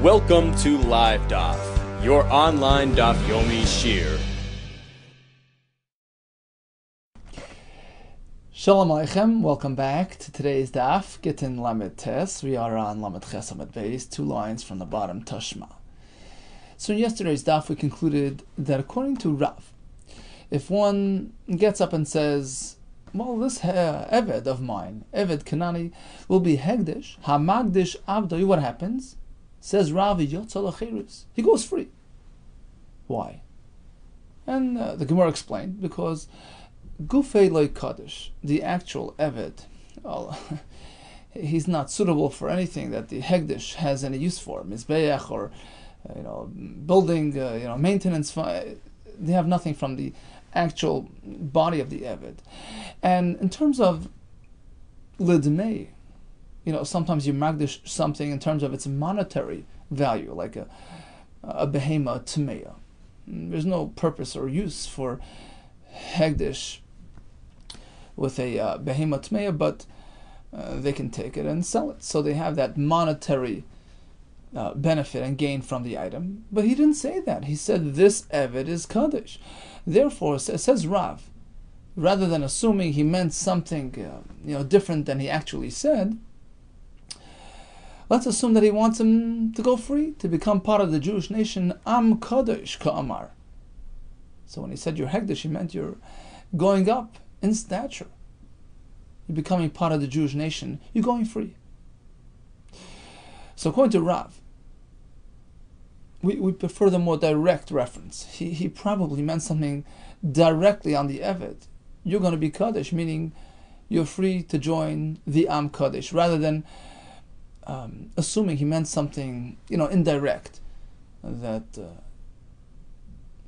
Welcome to Live DAF, your online DAF Yomi Shir. Shalom Aleichem, welcome back to today's DAF, GITTEN Lamed Tes. We are on Lamed Ches Amud Beis, 2 lines from the bottom, Tashma. So in yesterday's DAF we concluded that according to Rav, if one gets up and says, well, this Eved of mine, Eved Kanani, will be Hegdish, HaMagdish Abdoi, what happens? Says Rav, Yotza L'Cherus, he goes free. Why? And the Gemara explained, because Gufei Loi Kaddish, the actual Eved, well, he's not suitable for anything that the Hegdish has any use for, Mizbeach or building, maintenance. They have nothing from the actual body of the Eved. And in terms of Lidmei, sometimes you magdish something in terms of its monetary value, like a behema tmeya. There's no purpose or use for hegdish with a behema tmeya, but they can take it and sell it. So they have that monetary benefit and gain from the item. But he didn't say that. He said this Eved is Kaddish. Therefore, says Rav, rather than assuming he meant something different than he actually said, let's assume that he wants him to go free, to become part of the Jewish nation. Am Kaddish Ka'amar. So when he said you're Hegdish, he meant you're going up in stature. You're becoming part of the Jewish nation. You're going free. So according to Rav, we prefer the more direct reference. He probably meant something directly on the Eved. You're going to be Kaddish, meaning you're free to join the Am Kaddish, rather than assuming he meant something, indirect, that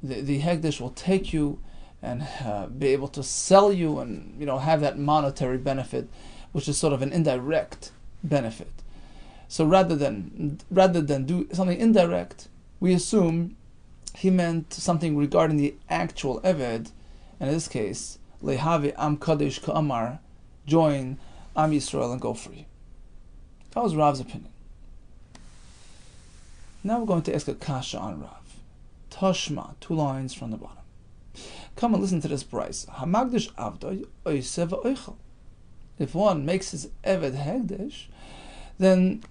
the Hegdish will take you and be able to sell you and have that monetary benefit, which is sort of an indirect benefit. So rather than do something indirect, we assume he meant something regarding the actual Eved, and in this case, Lehave Am Kaddish Ka'amar, join Am Yisrael and go free. That was Rav's opinion. Now we're going to ask a kasha on Rav. Tashma, 2 lines from the bottom. Come and listen to this price. Hamagdish Avdoi Oisev Oichel. If one makes his Eved Hegdish, then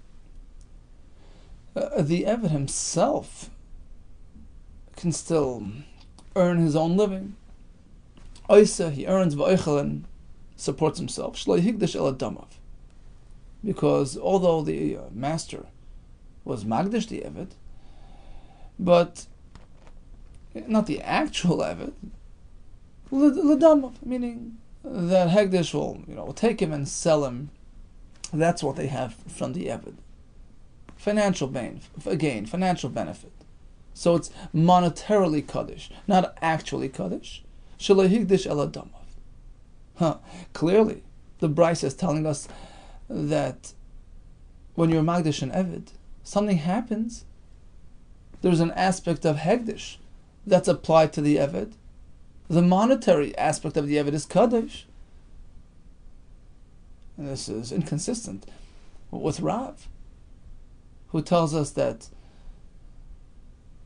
the Eved himself can still earn his own living. Oisa, he earns v'oichel and supports himself. Shloi higdish el adamav. Because although the master was magdish the Eved, but not the actual Eved, l'damav, meaning that hegdish will take him and sell him. That's what they have from the Eved. Financial gain, financial benefit. So it's monetarily Kaddish, not actually Kaddish. Shalahigdish eladamav. Clearly, the Bryce is telling us that when you're Magdish and Eved, something happens. There's an aspect of Hegdish that's applied to the Eved. The monetary aspect of the Eved is Kaddish. And this is inconsistent with Rav, who tells us that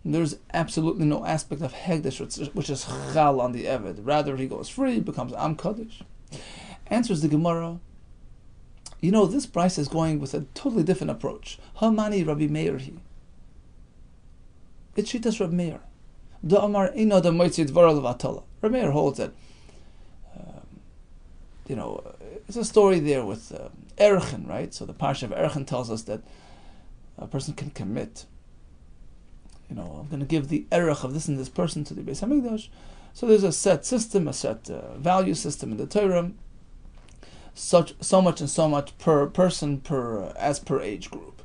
there's absolutely no aspect of Hegdish which is Chal on the Eved. Rather, he goes free, becomes Am Kaddish. Answers the Gemara, this price is going with a totally different approach. Hamani Rabbi Meir hi. It's Shitas Rabbi Meir. Da Amar Ino da Moitzi Dvar Levatala. Rabbi Meir holds that, it's a story there with Erchen, right? So the Parsha of Erchen tells us that a person can commit, I'm going to give the erech of this and this person to the Beis Hamikdash. So there's a set system, a set value system in the Torah, so much and so much per person, as per age group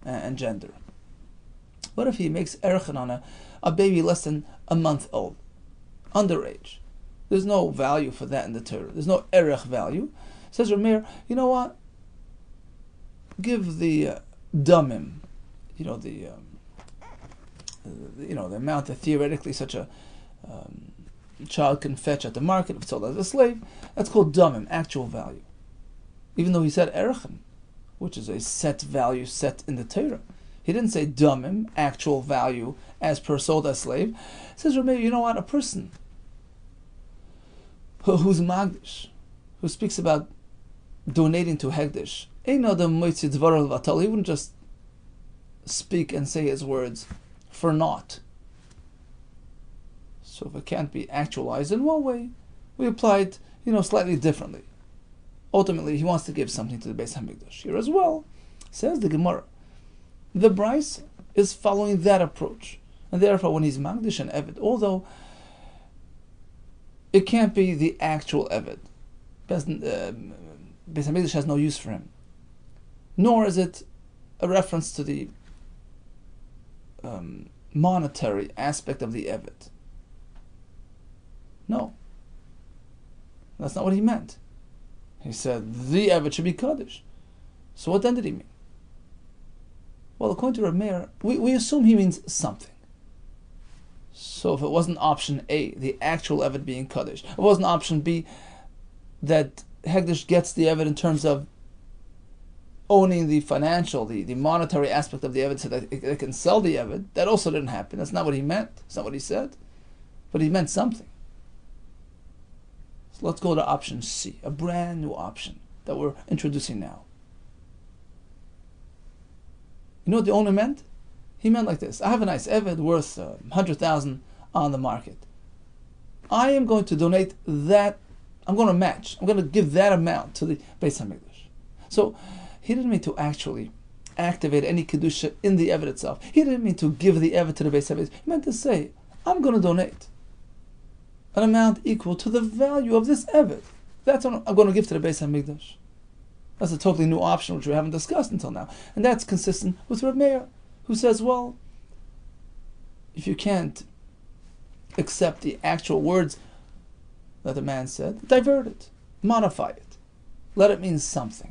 and gender. What if he makes erech on a baby less than a month old, underage? There's no value for that in the Torah. There's no erech value. Says Rameir, you know what? Give the damim, the amount that theoretically such a child can fetch at the market if sold as a slave. That's called damim, actual value. Even though he said erechem, which is a set value set in the Torah, He didn't say damim, actual value, as per sold as slave. He says, Rabbi, you know what? A person who's magdish, who speaks about donating to hegdish, he wouldn't just speak and say his words for naught. So if it can't be actualized in one way, we apply it, slightly differently. Ultimately, he wants to give something to the Beis Hamikdash. Here as well, says the Gemara, the Bryce is following that approach, and therefore when he's magdish and eved, although it can't be the actual eved, Beis Hamikdash has no use for him, nor is it a reference to the monetary aspect of the eved. No, that's not what he meant. He said the eved should be kaddish. So what then did he mean? Well, according to Reb Meir, we assume he means something. So if it wasn't option A, the actual eved being kaddish, it wasn't option B, that hegdish gets the eved in terms of owning the financial, the monetary aspect of the eved so that it can sell the eved, that also didn't happen. That's not what he meant. That's not what he said. But he meant something. So let's go to option C, a brand new option that we're introducing now. You know what the owner meant? He meant like this: I have a nice eved worth 100,000 on the market. I am going to donate that. I'm going to match. I'm going to give that amount to the Beis Hamikdash. So he didn't mean to actually activate any kedusha in the eved itself. He didn't mean to give the eved to the Beis Hamikdash. He meant to say, I'm going to donate an amount equal to the value of this eved. That's what I'm going to give to the Beis Hamikdash. That's a totally new option which we haven't discussed until now. And that's consistent with Reb Meir, who says, well, if you can't accept the actual words that the man said, divert it, modify it, let it mean something.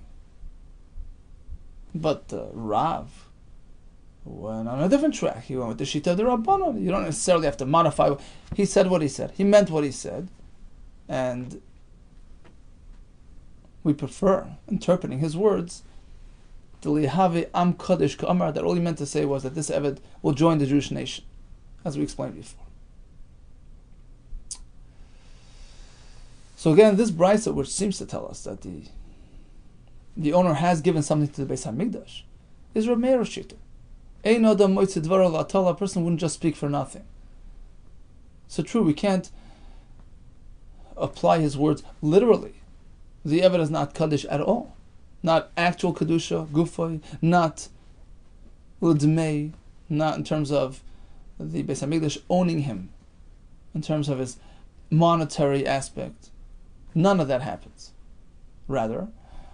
But Rav went on a different track. He went with the Shita of the Rabbanon. You don't necessarily have to modify. He said what he said. He meant what he said. And we prefer interpreting his words, that all he meant to say was that this Eved will join the Jewish nation, as we explained before. So again, this brisa, which seems to tell us that the owner has given something to the Beis Hamikdash, is Reb Meir's shita. A person wouldn't just speak for nothing. So true, we can't apply his words literally. The Eved is not kaddish at all. Not actual kedusha, gufay, not l'dmei, not in terms of the Beis Hamikdash owning him, in terms of his monetary aspect. None of that happens. Rather,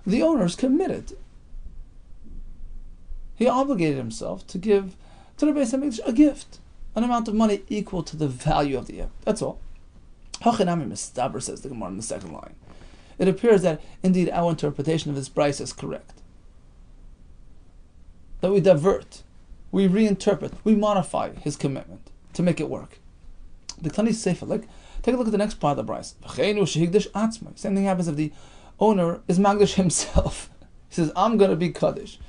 the owner is committed. He obligated himself to give to the Beis Hamikdash a gift, an amount of money equal to the value of the Eved. That's all. Hachinami mistaber, says the Gemara in the second line. It appears that indeed our interpretation of this brisa is correct. That we divert, we reinterpret, we modify his commitment to make it work. The Tani Sefer, take a look at the next part of the brisa. Same thing happens if the owner is magdish himself. He says, I'm going to be kaddish.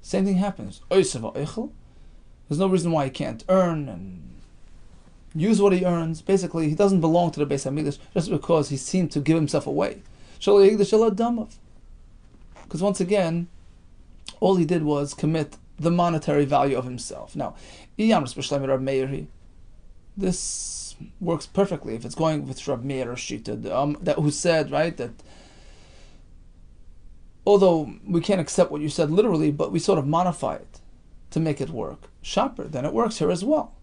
Same thing happens. There's no reason why he can't earn and use what he earns. Basically, he doesn't belong to the Beis Hamikdash just because he seemed to give himself away. Because once again, all he did was commit the monetary value of himself. Now, this works perfectly if it's going with Reb Meir or Shita, that who said, right, that although we can't accept what you said literally, but we sort of modify it to make it work. Shopper, then it works here as well.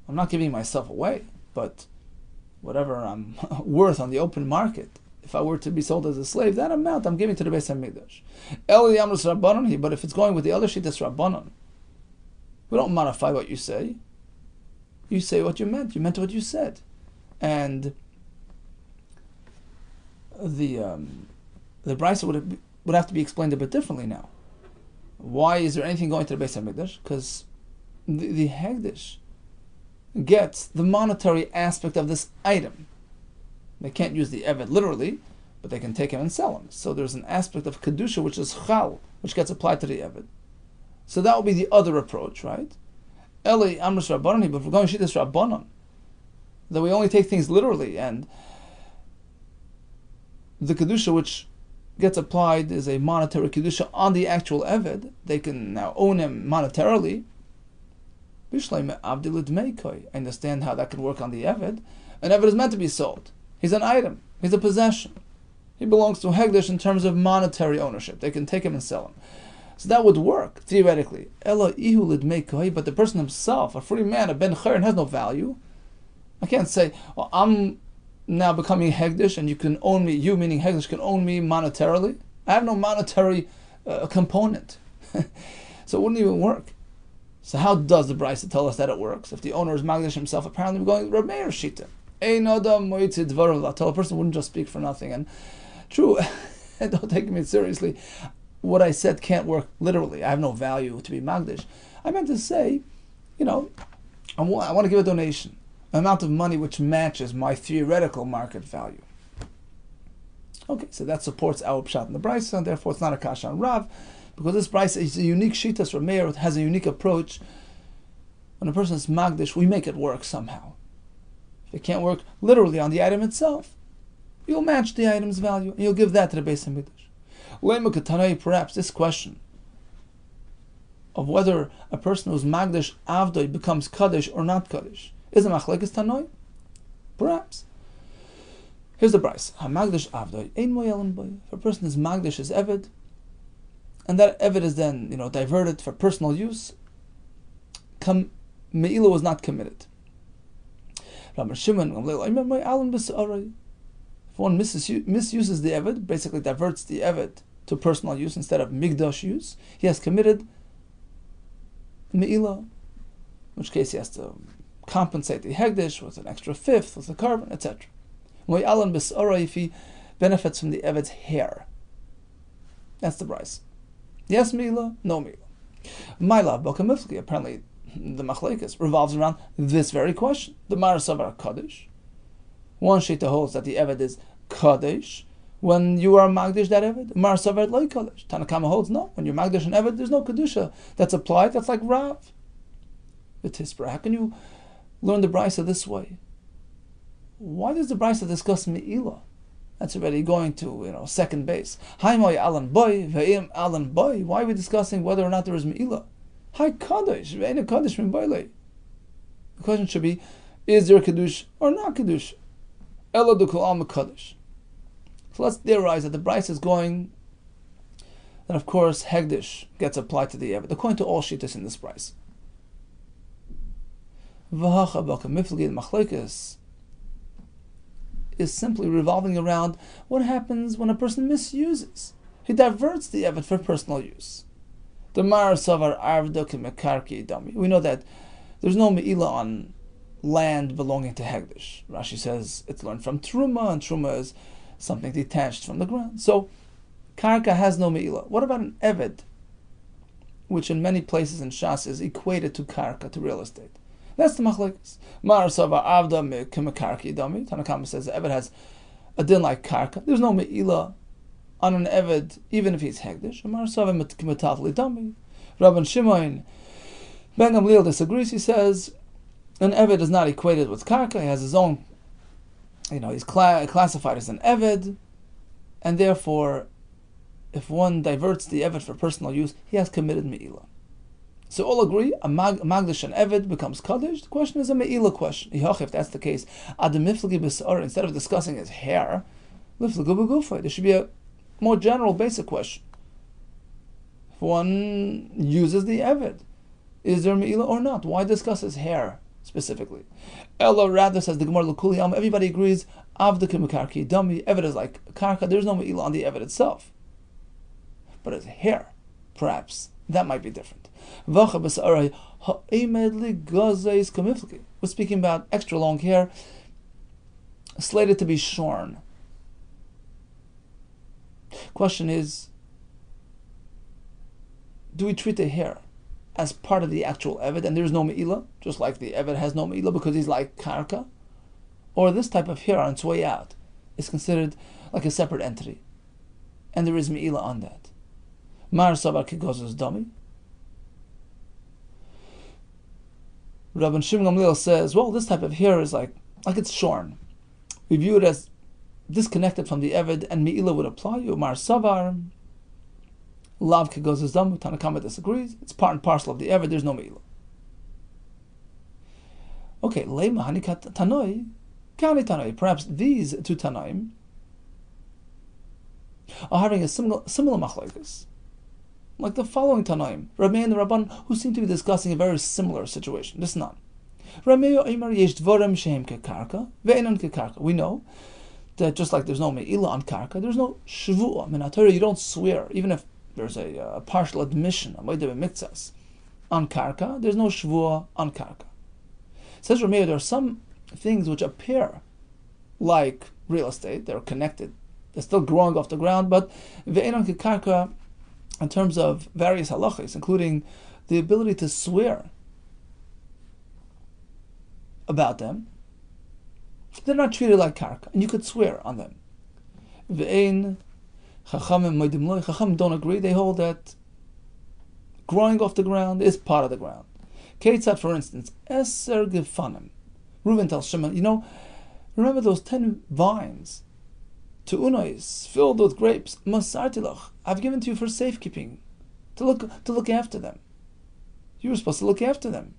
I'm not giving myself away, but whatever I'm worth on the open market, if I were to be sold as a slave, that amount I'm giving to the Beis Hamikdash. But if it's going with the other Shittas Rabbanon, we don't modify what you say. You say what you meant. You meant what you said. And the brisa would have to be explained a bit differently now. Why is there anything going to the Beis Hamikdash? Because the Hegdish gets the monetary aspect of this item. They can't use the Eved literally, but they can take him and sell him. So there's an aspect of Kedusha which is Chal, which gets applied to the Eved. So that would be the other approach, right? Eli Amrus Rabbanani, but if we're going to Shittas Rabbanan, that we only take things literally, and the Kedusha which gets applied is a monetary Kedusha on the actual Eved, they can now own him monetarily. I understand how that can work on the Eved. An Eved is meant to be sold. He's an item. He's a possession. He belongs to Hegdish in terms of monetary ownership. They can take him and sell him. So that would work, theoretically. But the person himself, a free man, a ben chayrin, has no value. I can't say, well, I'm now becoming Hegdish and you can own me, you meaning Hegdish can own me monetarily. I have no monetary component. So it wouldn't even work. So how does the Brisa tell us that it works? If the owner is Magdish himself, apparently we're going Rabbi Meir Shita. Tell a person wouldn't just speak for nothing. And true, don't take me seriously. What I said can't work literally. I have no value to be Magdish. I meant to say, I want to give a donation, an amount of money which matches my theoretical market value. Okay, so that supports our pshat in the Brisa, and therefore it's not a kasha on Rav, because this Brisa is a unique shitas. Rabbi Meir has a unique approach. When a person is Magdish, we make it work somehow. If it can't work literally on the item itself, you'll match the item's value, and you'll give that to the Beis HaMikdash. Perhaps this question of whether a person who's Magdish Avdoi becomes Kaddish or not Kaddish is a Machlekes Tanoi? Perhaps. Here's the Brisa. Ha-Magdish Avdoi ein moyelin boy. If a person is Magdish as Eved, and that Eved is then diverted for personal use, Me'ila was not committed. Rabbi Shimon, if one misuses the Eved, basically diverts the Eved to personal use instead of Migdash use, he has committed Me'ila, in which case he has to compensate the Hegdish with an extra fifth, with the carbon, etc. If he benefits from the Eved's hair. That's the Brisa. Yes Me'ila, no Me'ila. My love, apparently the Machlekes revolves around this very question. The Mar Savar Kaddish. One Shita holds that the Eved is Kaddish when you are Magdish that Eved. Mar Savar Loi Kaddish. Tanakama holds no. When you're Magdish an Eved, there's no Kedusha that's applied. That's like Rav. V'tispra. How can you learn the Brisa this way? Why does the Brisa discuss Me'ila? That's already going to second base. Haimoy Alan Boy, Ve'im Alan Boy. Why are we discussing whether or not there is Me'ila? Hi Kaddish, Ve'ina Kaddish Min Boyle. The question should be, is there Kedusha or not Kedusha? Ela Dukul Alma Kaddish. So let's theorize that the Brisa is going, that of course Hegdish gets applied to the Eved, according to all Shittas in this Brisa. V'hacha Baka Miflagid Machlekes is simply revolving around what happens when a person misuses. He diverts the Eved for personal use. The Mar Savar Arvda Mekarki Dami. We know that there's no Me'ila on land belonging to Hegdish. Rashi says it's learned from Truma, and Truma is something detached from the ground. So Karka has no Me'ila. What about an Eved, which in many places in Shas is equated to Karka, to real estate? That's the Machlekes. Mar Savar Arvda Mekarki Dami. Tanakama says the Eved has a din like Karka. There's no Me'ila on an Eved, even if he's Hegdish. Rabban Shimon Ben Gamliel disagrees. He says an Eved is not equated with Karka. He has his own, he's classified as an Eved, and therefore, if one diverts the Eved for personal use, he has committed Me'ila. So all agree, a Magdish and Eved becomes Kaddish. The question is a Me'ila question. If that's the case, instead of discussing his hair, there should be a more general, basic question. If one uses the Eved, is there Me'ila or not? Why discuss his hair specifically? Ella rather says the Gemara L'Kuli Am. Everybody agrees. Avda K'Mekarki Dami. Eved is like Karka. There's no Me'ila on the Eved itself, but his hair, perhaps that might be different. We're speaking about extra long hair, slated to be shorn. Question is, do we treat the hair as part of the actual Eved and there's no Me'ila, just like the Eved has no Me'ila because he's like Karka? Or this type of hair on its way out is considered like a separate entity and there is Me'ila on that? Mar Savar Kigozos Dami. Rabbi Shimon Gamliel says, well, this type of hair is like it's shorn. We view it as disconnected from the Eved, and Me'ila would apply. Umar Savar, Lav Kegozes Dam, Tanna Kama disagrees. It's part and parcel of the Eved, there's no Me'ila. Okay, Lema Hanikat Tanoi, Kani Tanoi. Perhaps these two Tanaim are having a similar machlokes, like the following Tanaim, Rameh and the Rabban, who seem to be discussing a very similar situation. This not. Rameh Omer Yesh Dvorem Shehem Kekarka, Ve'enon Kekarka. We know that just like there's no Me'ila on Karka, there's no Shvuah. In Torah, you don't swear, even if there's a partial admission, a Moed B'Miktzas, on Karka, there's no Shvuah on Karka. Says Rameh, there are some things which appear like real estate, they're connected, they're still growing off the ground, but Ve'enon Kekarka, in terms of various halachas, including the ability to swear about them, they're not treated like karka, and you could swear on them. Ve'ein chachamim moedim lo. Chacham don't agree. They hold that growing off the ground is part of the ground. Ketzad, for instance, eser gefanim. Reuven tells Shimon, remember those 10 vines to unais filled with grapes. Masartilach, I've given to you for safekeeping, to look after them. You were supposed to look after them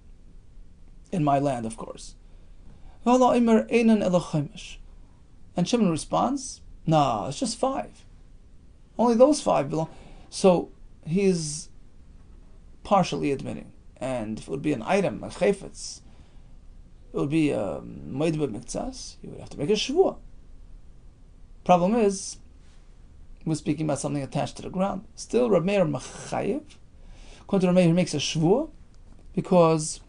in my land, of course. And Shimon responds, "No, it's just 5. Only those 5 belong." So he's partially admitting. And if it would be an item like chayfetz, it would be a moed b'miktzas. You would have to make a shvuah. Problem is, we're speaking about something attached to the ground. Still, Reb Meir machayev. According to Reb Meir, he makes a shvuah because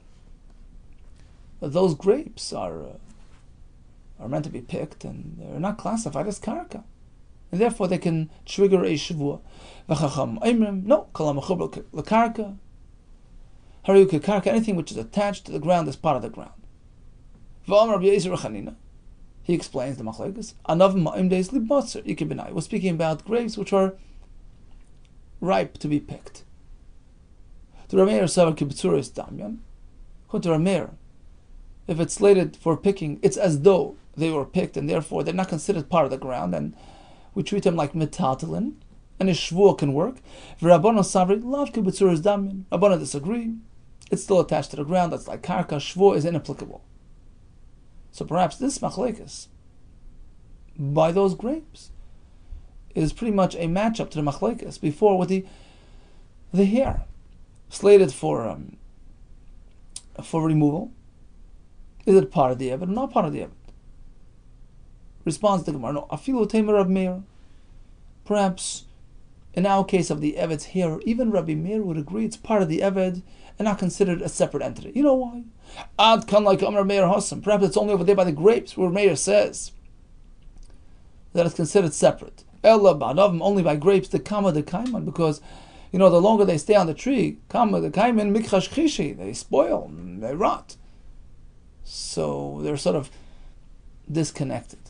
those grapes are meant to be picked, and they're not classified as karka, and therefore they can trigger a shvuah. V'chacham oimrim, no, kol ha'mechubel lekarka, haru kekarka, anything which is attached to the ground is part of the ground. V'amar Rabbi Yehuda Chanina, he explains the machlokes. Anav ma'im deis libotzer ikibinai. We're speaking about grapes which are ripe to be picked. The Rameir savar kibitzuris damyan. According to Rameir, if it's slated for picking, it's as though they were picked, and therefore they're not considered part of the ground, and we treat them like metatalin, and a shvuah can work. V'Rabbana savri lav kibitzuris damyan. Rabbana disagree. It's still attached to the ground. That's like karka. Shvuah is inapplicable. So perhaps this machlekes by those grapes is pretty much a matchup to the machlekes before with the hair slated for removal. Is it part of the Eved or not part of the Eved? Responds the Gemara, no. Afilu Tamer Rab Meir. Perhaps in our case of the Eved's hair, even Rabbi Meir would agree it's part of the Eved and not considered a separate entity. You know why? Ad kan like Amar Meir Hassam. Perhaps it's only over there by the grapes where Meir says that it's considered separate. Ella ba'adavim, only by grapes, the kama the kaiman, because the longer they stay on the tree, kama the kaiman mikchash chishi, they spoil, they rot. So they're sort of disconnected.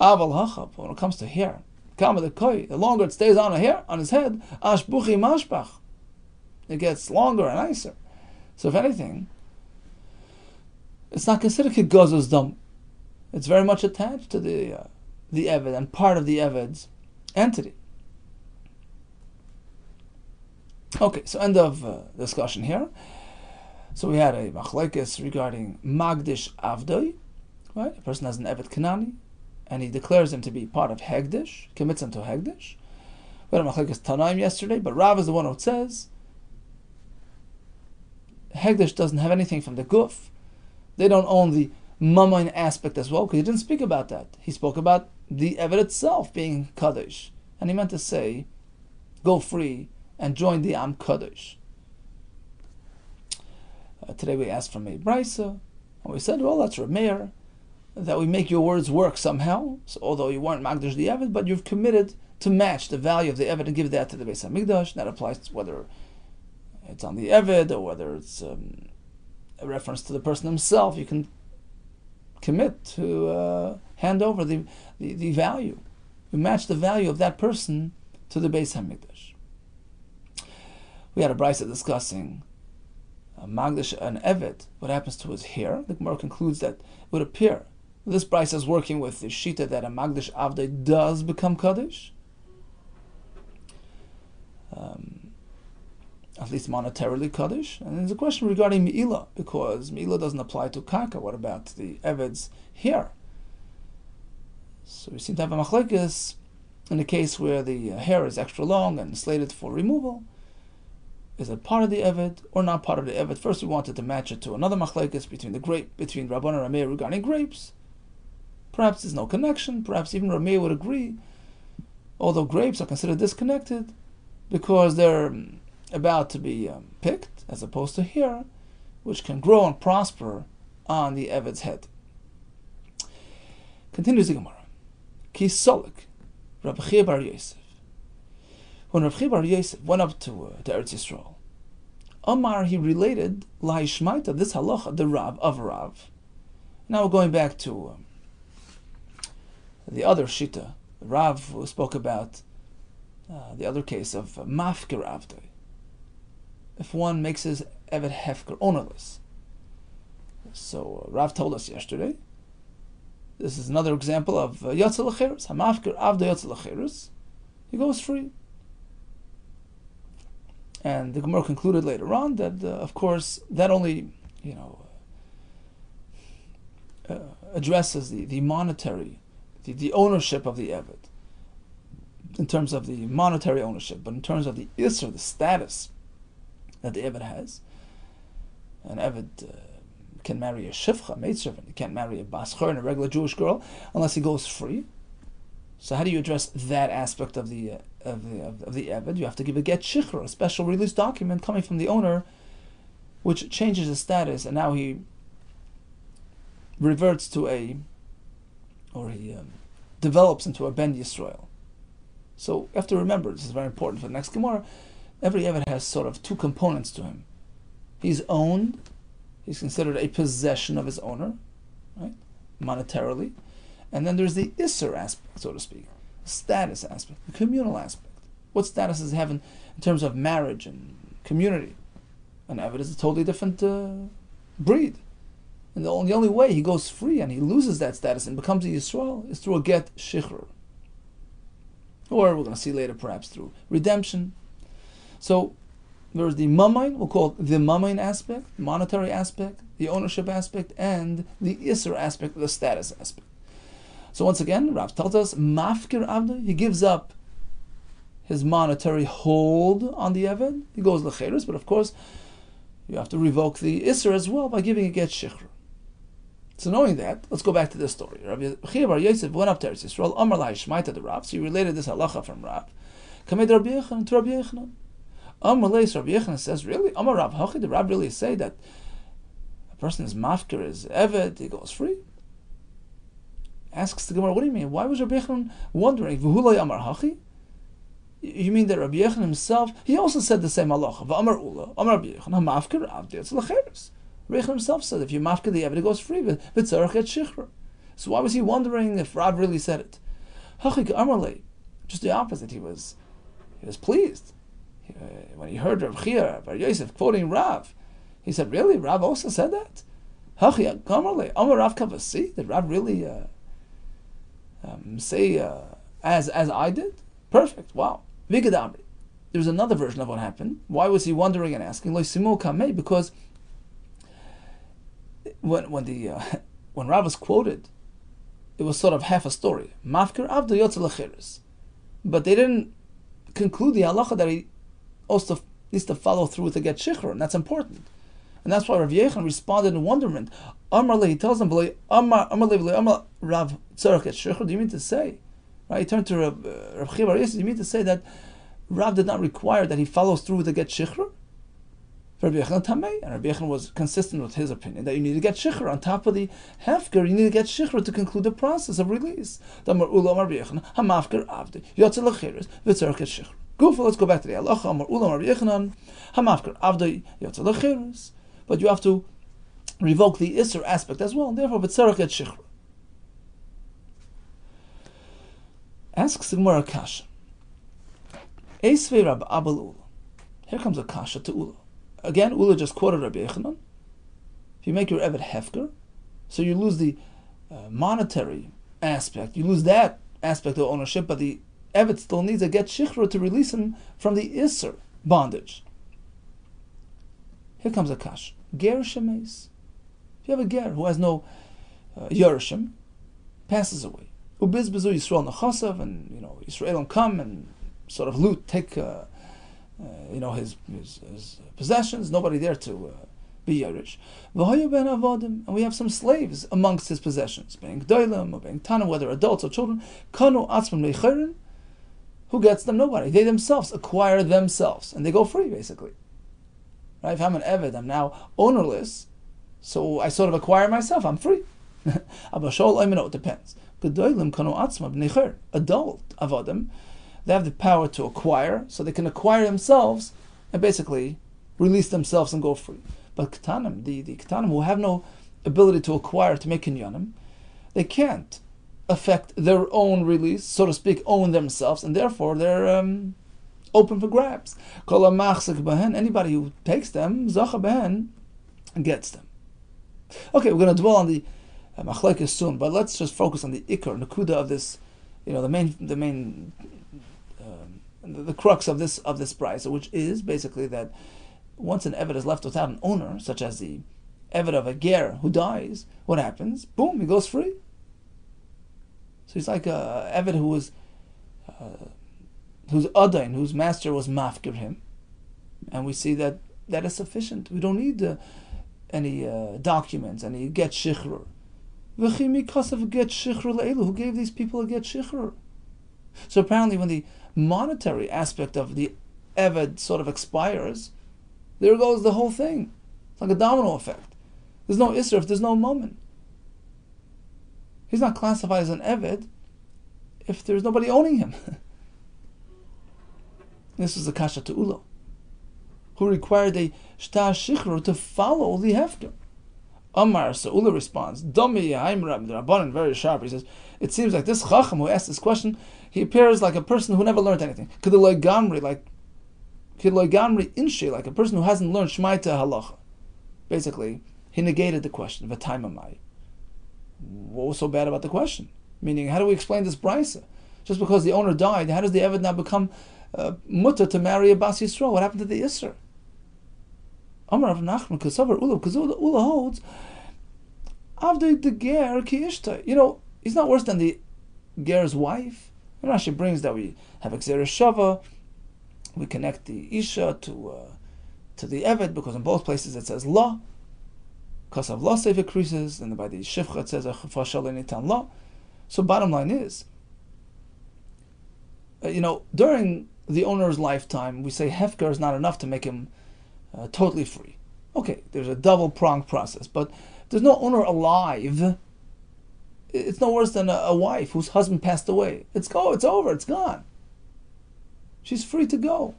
Aval hachab, when it comes to hair, kama the koi, the longer it stays on his head, ash buchi mashbach, it gets longer and nicer. So if anything, it's not considered kigozos dam. It's very much attached to the Eved and part of the Eved's entity. Okay, so end of discussion here. So we had a machlekes regarding magdish avdoi, right? A person has an Eved Kanani, and he declares him to be part of Hegdish, commits him to Hegdish. We had a machlekes Tanaim yesterday, but Rav is the one who says Hegdish doesn't have anything from the guf. They don't own the mammon aspect as well, because he didn't speak about that. He spoke about the Eved itself being Kaddish, and he meant to say, go free and join the Am Kaddish. Today we asked from a Brisa, and we said, well, that's Reb Meir, that we make your words work somehow. So although you weren't Magdish the Eved, but you've committed to match the value of the Eved and give that to the Beis HaMikdash. That applies to whether it's on the Eved or whether it's a reference to the person himself. You can commit to hand over the value. You match the value of that person to the Beis HaMikdash. We had a brisa discussing Magdish, an Evet, what happens to his hair? The Gemara concludes that it would appear this Brisa is working with the Shita that a Magdish Avdei does become Kaddish, at least monetarily Kaddish. And there's a question regarding Me'ilah, because Me'ilah doesn't apply to Kaka. What about the Eved's hair? So we seem to have a machlekes in the case where the hair is extra long and slated for removal. Is it part of the Evet or not part of the Evet? First, we wanted to match it to another machlekes between Rabban and Rameh regarding grapes. Perhaps there's no connection. Perhaps even Rameh would agree, although grapes are considered disconnected because they're about to be picked, as opposed to hair, which can grow and prosper on the Eved's head. Continues the Gemara. Ki solik, Rabbi Yehuda bar Yosef. When Rabbi Yehuda bar Yosef went up to Eretz Yisrael, Omar, he related Lahishmaita, this halacha, the Rav of Rav. Now we're going back to the other Shita, Rav, who spoke about the other case of Mafkir Avdei. If one makes his Evet Hefker ownerless. So Rav told us yesterday, this is another example of Yotze L'Cheres, Hamafkir Avdei Yotze L'Cheres. He goes free. And the Gemara concluded later on that, of course, that only, addresses the monetary, the ownership of the Eved, in terms of the monetary ownership, but in terms of the Isser, the status that the Eved has. An Eved can marry a Shifcha, maidservant. He can't marry a Baschor, a regular Jewish girl, unless he goes free. So how do you address that aspect of the Eved? You have to give a get shichra, a special release document coming from the owner, which changes his status, and now he reverts to he develops into a Ben Yisrael. So you have to remember, this is very important for the next Gemara, every Eved has sort of two components to him. He's owned, he's considered a possession of his owner, right, monetarily. And then there's the Isser aspect, so to speak, the status aspect, the communal aspect. What status does he have in terms of marriage and community? An Eved is a totally different breed. And the only way he goes free and he loses that status and becomes a Yisrael is through a get shichr. Or we're going to see later perhaps through redemption. So there's the mamain, we'll call it the mamain aspect, monetary aspect, the ownership aspect, and the Isser aspect, the status aspect. So once again, Rav tells us, Mafkir Avdei, he gives up his monetary hold on the Eved. He goes L'Cheres, but of course, you have to revoke the Isser as well by giving a get shichr. So knowing that, let's go back to this story. Rabbi Yehuda bar Yosef went up to Eretz Yisrael, Amar Lahishmaita the Rav, so he related this halacha from Rav. Kamed Rabbi Yechanan to Rabbi Yechanan. Amar Leis, Rabbi Yechanan says, really? Amar Rav Hachi, the Rav really say that a person is Mafkir, is Eved, he goes free? Asks the Gemara, what do you mean? Why was Rabbi Yechanan wondering? V'hulay Amar Hachi? You mean that Rabbi Yechanan himself, he also said the same halacha. V'amar Ula, Amar Rabbi Yechanan, Mafkir Avdei Yotze L'Cheres. Rabbi Yechanan himself said, if you mafkir the Eved, it goes free. V'tzarech et shichra. So why was he wondering if Rav really said it? Hachi Amar Lei. Just the opposite. He was pleased. When he heard Rabbi Yehuda bar Yosef quoting Rav, he said, really? Rav also said that? Hachi Amar Lei. Amar Rav Kavasi. Did Rav really say as I did? Perfect. Wow. Vigadamri. There's another version of what happened. Why was he wondering and asking? Because when Rav was quoted, it was sort of half a story. Mafkir Avdei Yotze L'Cheres. But they didn't conclude the halacha that he also needs to follow through with the get shichr, and that's important. And that's why Rav Yechanan responded in wonderment. Amar Le, he tells them, Amar Rav Tzarech et shichr. Do you mean to say? Right? He turned to Rav Yehuda bar Yosef. Do you mean to say that Rav did not require that he follows through with the get shichr? Rabbi Yechanan Tamei, and Rabbi Yechanan was consistent with his opinion that you need to get shichr on top of the hefker. You need to get shichr to conclude the process of release. Amar Ula Amar Rabbi Yechanan, Hamafker Avdei Yotze L'Cheres V'tzarech et shichr. Gufa, let's go back to the halacha. Amar Ula Amar Rabbi Yechanan, Hamafker Avdei Yotze L'Cheres. But you have to revoke the Isser aspect as well, and therefore V'tzarech et shichr. Asks the Gemara kasha. Eisvei Rab Abel Ula. Here comes a kasha to Ula. again, Ula just quoted Rabbi Yehuda. If you make your Evet hefker, so you lose the monetary aspect, you lose that aspect of ownership, but the Evet still needs a get shichra to release him from the Isser bondage. Here comes a kash. Ger shemes. If you have a ger who has no Yerushim, passes away. Ubiz bezu Yisrael nechasav, and Yisraelim come and sort of loot, take his possessions. Nobody there to be Yerush. V'hoyu ben avodim, and we have some slaves amongst his possessions, being doilim or being tanim, whether adults or children. Kanu atzmim leicherin. Who gets them? Nobody. They themselves acquire themselves, and they go free, basically. Right? If I'm an Eved, I'm now ownerless, so I sort of acquire myself. I'm free. It depends. Adult avodim, they have the power to acquire, so they can acquire themselves and basically release themselves and go free. But ketanim, the ketanim who have no ability to acquire, to make kinyanim, they can't affect their own release, so to speak, own themselves, and therefore they're open for grabs. Anybody who takes them, zacha behen, gets them. Okay, we're going to dwell on the machlekes soon, but let's just focus on the ikar, nakuda of this, the crux of this brisa, which is basically that once an eved is left without an owner, such as the eved of a ger who dies, what happens? Boom, he goes free. So he's like a eved whose adain, whose master was mafkir him, and we see that is sufficient. We don't need any documents, any get shichrur. Who gave these people a get shichrur? So apparently, when the monetary aspect of the eved sort of expires, there goes the whole thing. It's like a domino effect. There's no isra if there's no moment. He's not classified as an eved if there's nobody owning him. This is the kasha to Ulo, who required a shtar shichrur to follow the hefker. Amar, so Ula responds, Domi Haimram, the Rabbanan, very sharp. He says, it seems like this Chacham who asked this question, he appears like a person who never learned anything. Kedoloi Gamri, like a person who hasn't learned Shmaita Halacha. Basically, he negated the question, V'taimamai. What was so bad about the question? Meaning, how do we explain this brisa? Just because the owner died, how does the Eved now become mutter to marry a Bas Yisrael? What happened to the Isser? Amar Rav Nachman, because Ula holds, Avdei the ger ki ishtai. He's not worse than the ger's wife. And Rashi brings that we have Exeris Shava, we connect the Isha to the Eved, because in both places it says La. Because of La Seif increases, and by the Shifcha it says Nitan La. So bottom line is, during the owner's lifetime, we say Hefker is not enough to make him totally free. Okay, there's a double-pronged process, but there's no owner alive. It's no worse than a wife whose husband passed away. It's over, it's gone. She's free to go.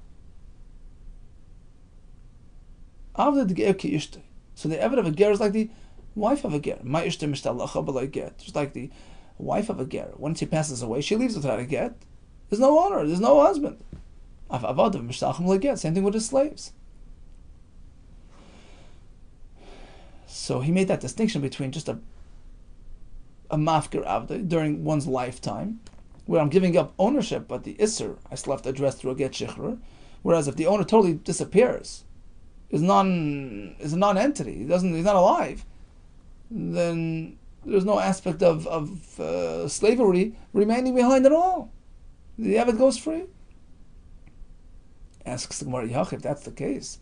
So the Eved of a ger is like the wife of a ger. Just like the wife of a ger. Once she passes away, she leaves without a get. There's no owner, there's no husband. Same thing with his slaves. So he made that distinction between just a mafkir avda during one's lifetime, where I'm giving up ownership, but the isser I still have to address through a get shichrur. Whereas if the owner totally disappears, is a non-entity, he's not alive, then there's no aspect of slavery remaining behind at all. The Eved goes free. Asks the Gemara, if that's the case,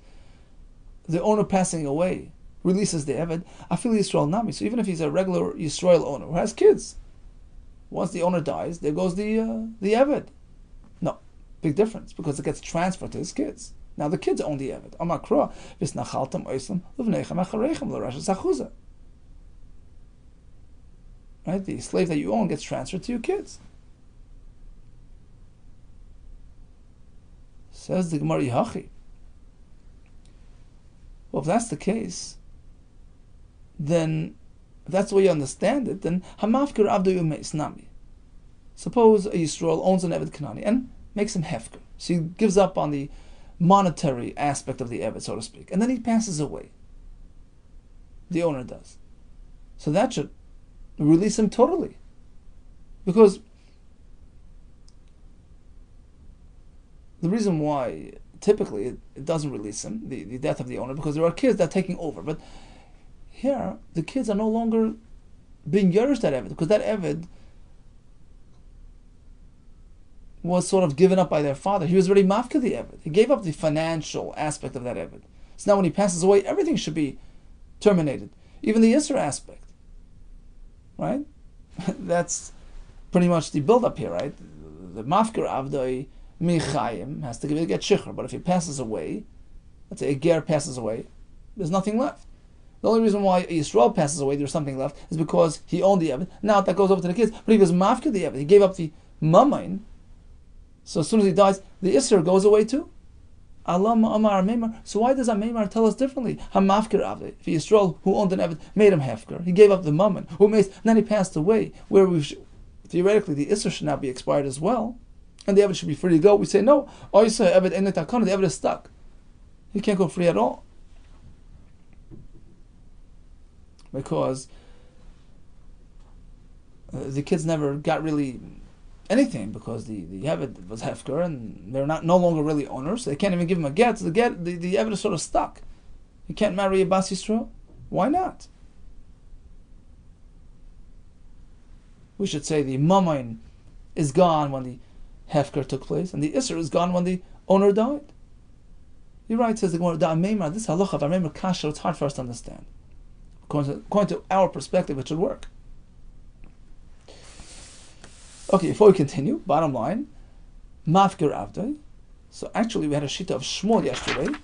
the owner passing away releases the Eved, Afil Yisrael Nami. So even if he's a regular Yisrael owner who has kids, once the owner dies, there goes the Eved. No, big difference, because it gets transferred to his kids. Now the kids own the Eved. Amakra visnachaltam oislam uvnechem acharechem l'rashas achuza. Right, the slave that you own gets transferred to your kids. Says the Gemara Yachi. Well, if that's the case, then if that's the way you understand it, then hamafkir avdu yumeis nami. Suppose a Yisrael owns an Eved Kanani and makes him hefker. So he gives up on the monetary aspect of the Eved, so to speak, and then he passes away. The owner does. So that should release him totally. Because the reason why typically it doesn't release him, the death of the owner, because there are kids that are taking over. But here, the kids are no longer being yerished that Eved, because that Eved was sort of given up by their father. He was already mafka the Eved. He gave up the financial aspect of that Eved. So now when he passes away, everything should be terminated. Even the Isra aspect. Right? That's pretty much the build-up here, right? The mafkir avdoi michayim has to get shikhr, but if he passes away, let's say a ger passes away, there's nothing left. The only reason why Yisrael passes away, there's something left, is because he owned the Eved. Now that goes over to the kids, but he was mafkir the Eved. He gave up the mamain. So as soon as he dies, the Isser goes away too. Allah Amar Meimar. So why does Meimar tell us differently? Hamafkir Avde. If Yisrael, who owned an Eved, made him hefker, he gave up the mammon, then he passed away, where theoretically the Isser should not be expired as well, and the Eved should be free to go. We say no. Oysa Eved Enet Hakana. The Eved is stuck. He can't go free at all, because the kids never got really anything, because the Eved was hefker and they're no longer really owners. So they can't even give him a get. So the Eved is sort of stuck. He can't marry a Bas Yisrael. Why not? We should say the mamain is gone when the hefker took place, and the Isser is gone when the owner died. You're right, says the Gemara, this halacha of Amemar kasher, it's hard for us to understand. According to our perspective, it should work. Okay, before we continue, bottom line, mafkir avdai. So actually we had a shita of Shmuel yesterday,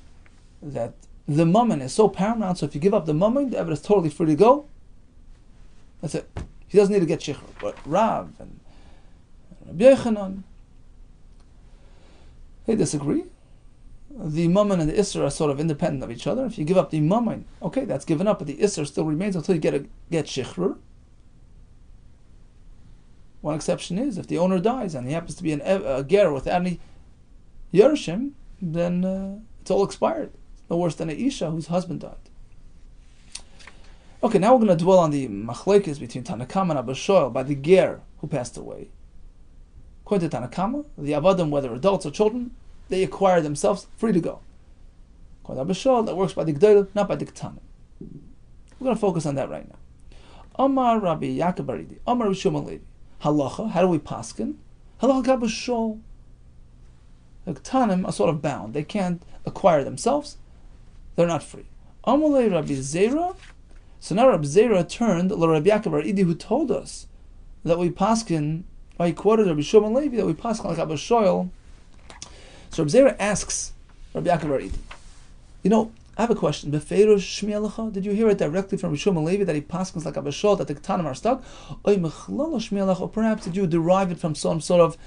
that the mammon is so paramount, so if you give up the mammon, the Eved is totally free to go. That's it. He doesn't need to get shikhr. But Rav and Rabbi Yehuda, they disagree. The mammon and the Isser are sort of independent of each other. If you give up the mammon, okay, that's given up, but the Isser still remains until you get shikhr. One exception is if the owner dies and he happens to be a ger without any yerishim, then it's all expired. No worse than a isha whose husband died. Okay, now we're going to dwell on the machlekes between Tanakama and Abba Shoel by the ger who passed away. According to Tanakama, the avadim, whether adults or children, they acquire themselves free to go. According to Abba Shoel, that works by the gdolim, not by the ketanim. We're going to focus on that right now. Amar Rabbi Yaakov Baridi, Amar Rabbi Shimon Levi. Halacha, how do we paskin? Halacha Abba Shoel. The ketanim are sort of bound. They can't acquire themselves. They're not free. Amalei Rabbi Zera. So now Rabbi Zera turned to Rabbi Yaakov Baridi, who told us that we paskin. He quoted Rabbi Shimon Levi that we paskin like Abba Shoel. So Rabbi Zera asks Rabbi Yaakov Baridi, I have a question. Befeirosh Shmi Halacha? Did you hear it directly from Rabbi Shimon Levi that he paskins like Abba Shoel, that the ketanim are stuck? Or perhaps did you derive it from some sort of,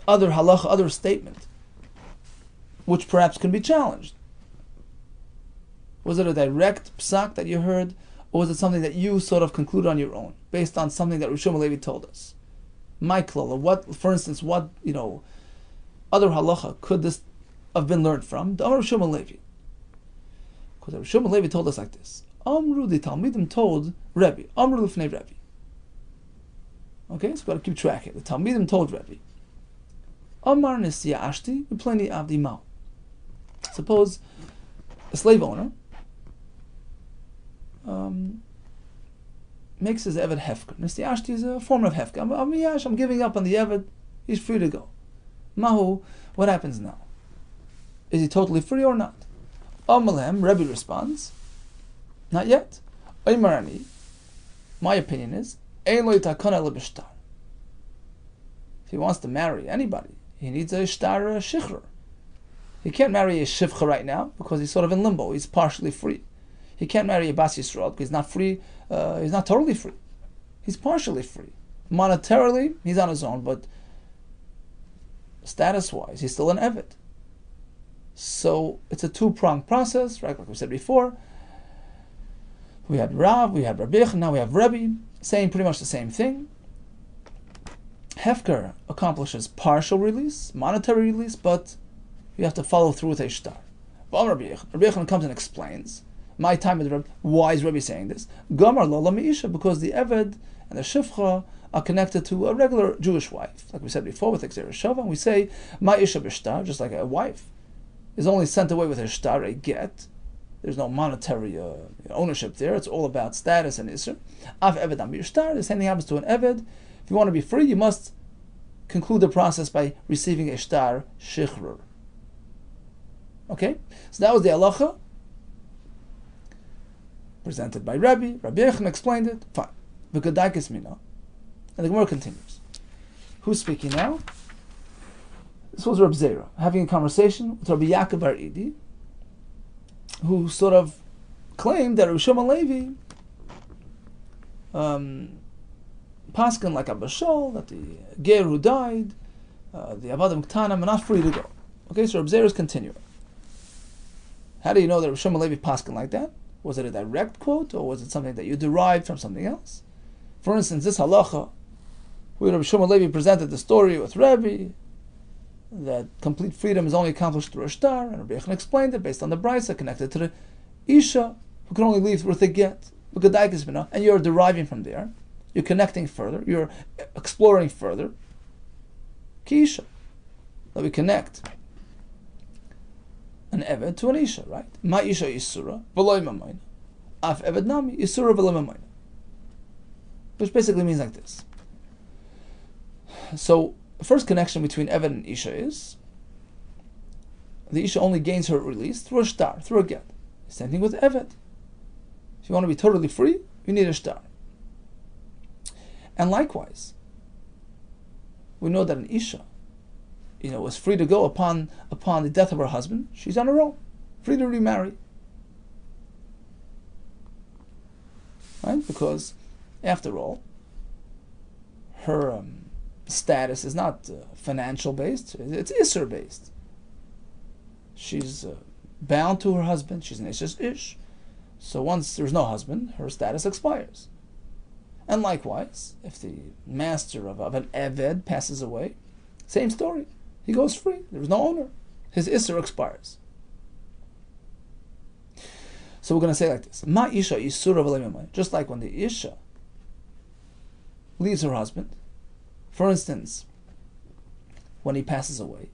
other halacha, other statement, which perhaps can be challenged? Was it a direct psak that you heard, or was it something that you sort of concluded on your own, based on something that Rabbi Shimon Levi told us? My klala, what, for instance, what other halacha could this have been learned from? The Amar Rabbi Shimon Levi. Because Rabbi Shimon Levi told us like this. Amru, the Talmidim told Rebbe. Amru lifnei Rebbe. Okay, so we've got to keep track here. The Talmidim told Rebbe. Amar nesiya ashti, v'pleni avdi mao. Suppose a slave owner makes his Eved hefker. Nesiya ashti is a form of hefker. I'm giving up on the Eved. He's free to go. Mahu, what happens now? Is he totally free or not? Amalem, Rebbe responds, not yet. Aymarani, my opinion is, if he wants to marry anybody, he needs a shtar shikhr. He can't marry a shivcha right now because he's sort of in limbo. He's partially free. He can't marry a Bas Yisrael because he's not free. He's not totally free. He's partially free. Monetarily, he's on his own, but status-wise, he's still an Eved. So it's a two-pronged process, right? Like we said before. We had Rav, we had Rabbi, now we have Rebbe, saying pretty much the same thing. Hefker accomplishes partial release, monetary release, but you have to follow through with a shtar. Rabbi Yehuda comes and explains, my time with Rabbi, why is Rabbi saying this? Gamar lo lamisha, because the Eved and the Shifcha are connected to a regular Jewish wife. Like we said before with Xer Shava, we say, Ma Isha b'shtar, just like a wife is only sent away with a shtar, a get. There's no monetary ownership there. It's all about status and Isser. Av Eved am b'shtar, the same thing happens to an Eved. If you want to be free, you must conclude the process by receiving a shtar shichrur. Okay? So that was the halacha presented by Rabbi. Rabbi Yehuda explained it. Fine. V'kadaikis mina. And the Gemara continues. Who's speaking now? This was Rabbi Zera having a conversation with Rabbi Yaakov Bar Idi, who sort of claimed that Rabbi Shimon Levi paskin like Abba Shol, that the ger who died, the Avadim Ktanim, are not free to go. Okay, so Rabbi Zera is continuing. How do you know that Rabbi Shimon Levi paskin like that? Was it a direct quote, or was it something that you derived from something else? For instance, this halacha, where Rabbi Shimon Levi presented the story with Rabbi, that complete freedom is only accomplished through a shtar, and Rabbi Yehuda explained it based on the brisa connected to the Isha, who can only leave with a get, and you're deriving from there, you're connecting further, you're exploring further. Ki Isha, that we connect an Eved to an Isha, right? Ma Isha Yisura, v'loy mamayna. Af Eved nami, Yisura v'loy mamayna. Which basically means like this. So, the first connection between Eved and Isha is the Isha only gains her release through a shtar, through a get. Same thing with Eved. If you want to be totally free, you need a shtar. And likewise, we know that an Isha, was free to go upon the death of her husband. She's on her own, free to remarry. Right? Because, after all, her status is not financial based, it's Isser based. She's bound to her husband, she's an Ish. So once there's no husband, her status expires. And likewise, if the master of an Eved passes away, same story. He goes free. There's no owner. His Isser expires. So we're going to say like this. Ma Isha Yisura v'leimamay. Just like when the Isha leaves her husband, for instance, when he passes away,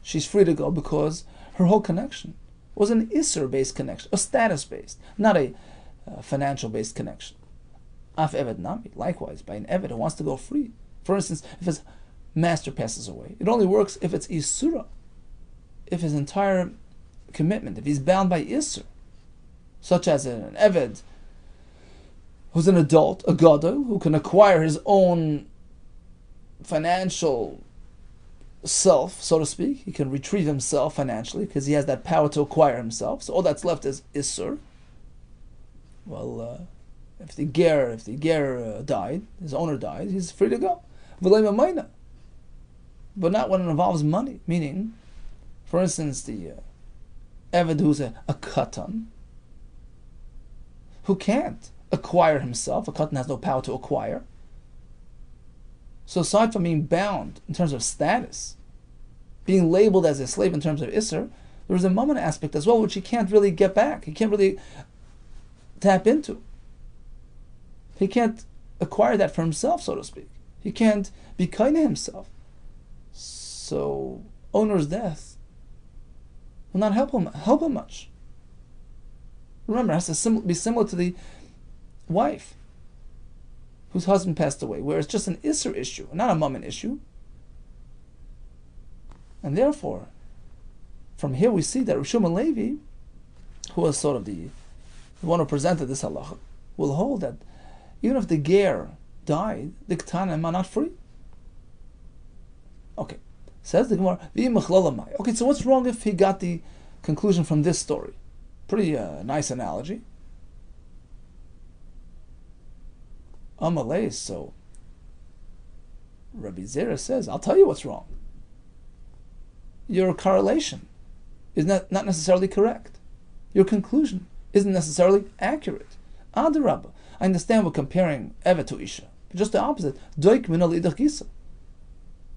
she's free to go because her whole connection was an Isser-based connection, a status-based, not a financial-based connection. Af Eved Nami, likewise, by an Eved who wants to go free. For instance, if his master passes away, it only works if it's Isura, if his entire commitment, if he's bound by Isser, such as an Eved who's an adult, a Gadol, who can acquire his own financial self, so to speak. He can retrieve himself financially because he has that power to acquire himself. So all that's left is Isser. Well, if the ger died, his owner died, he's free to go. But not when it involves money. Meaning, for instance, the Eved who's a katan, who can't acquire himself. A katan has no power to acquire. So aside from being bound in terms of status, being labeled as a slave in terms of Isser, there's a moment aspect as well which he can't really get back. He can't really tap into. He can't acquire that for himself, so to speak. He can't be kind to himself. So owner's death will not help him much. Remember, it has to be similar to the wife whose husband passed away, where it's just an Isser issue, not a Mammon issue. And therefore, from here we see that Rabbi Shimon Levi, who was sort of the one who presented this halacha, will hold that even if the ger died, the ktanim are not free. Okay, says the Gemara, okay, so what's wrong if he got the conclusion from this story? Pretty nice analogy. Amalei, so Rabbi Zera says, I'll tell you what's wrong. Your correlation is not necessarily correct. Your conclusion isn't necessarily accurate. Adarabba, I understand we're comparing Eved to Isha, but just the opposite. Doik min al idach gisa.